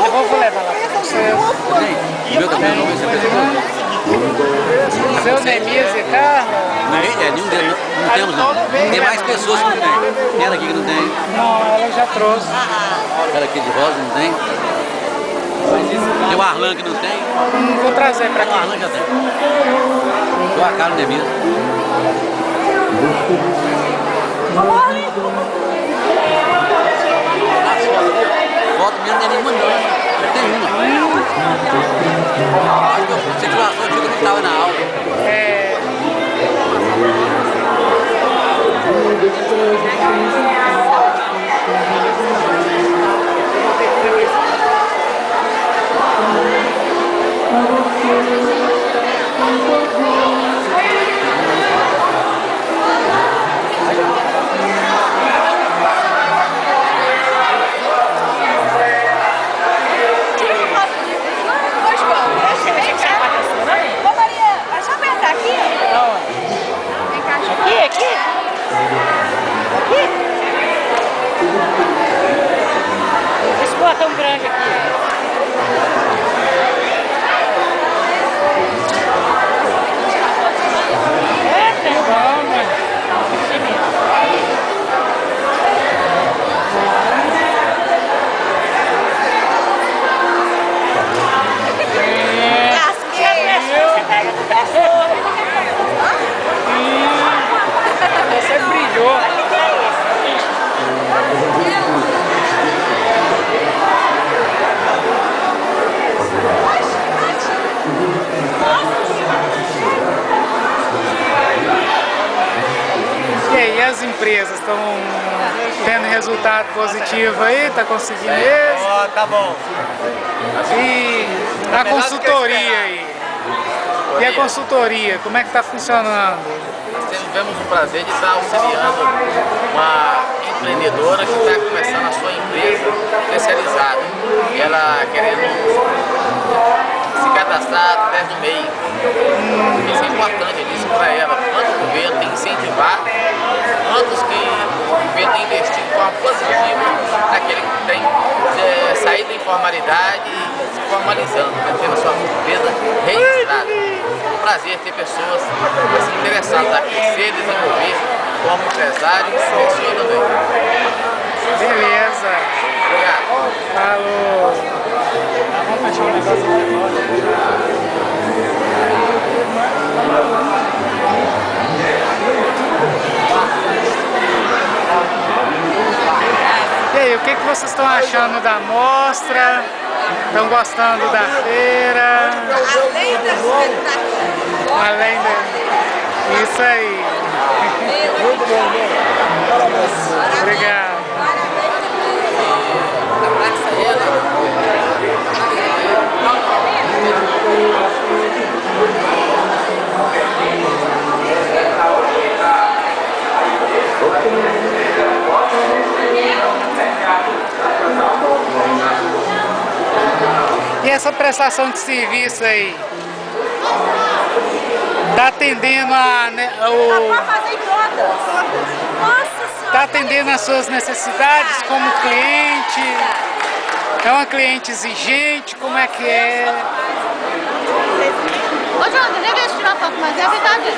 Eu vou levar lá para vocês. Meu também não vai ser pessoa. Seu Nemias e Carla? Nenhum deles, não temos não. Tem mais pessoas que não tem. Tem ela aqui que não tem. Não, ela já trouxe. Ela aqui de rosa não tem. Tem o Arlan que não tem. Vou trazer para O cá. Arlan já tem. Só a Carla Nemias. Foto mesmo não tem nenhuma não. Não tem uma. Acho que a situação antiga não estava na aula. Esse portão grande aqui. Você brilhou. E aí, as empresas estão tendo resultado positivo aí? Tá conseguindo mesmo? Ó, tá bom. E a consultoria aí? E a consultoria, como é que tá funcionando? Nós tivemos o prazer de estar auxiliando uma empreendedora que está começando a sua empresa especializada. Ela querendo se cadastrar através do MEI. Isso é importante, eu disse para ela, quanto o governo tem que incentivar, quantos que o governo tem investido de forma positiva naquele que tem saído da informalidade e se formalizando, tendo a sua empresa registrada. É um prazer ter pessoas assim, interessadas a crescer, desenvolver como empresário e pessoa também. Beleza. Obrigado. Falou. Vamos fechar o negócio. E aí, o que vocês estão achando da mostra? Estão gostando da feira? Além da expectativa. Além da... Isso aí. Muito bom. Obrigado. Abraça ela. E essa prestação de serviço aí? Tá atendendo a... Pode fazer todas. Nossa Senhora. Tá atendendo as suas necessidades como cliente? É uma cliente exigente? Como é que é? Ô, Jonathan, deixa eu tirar foto, mas é verdade.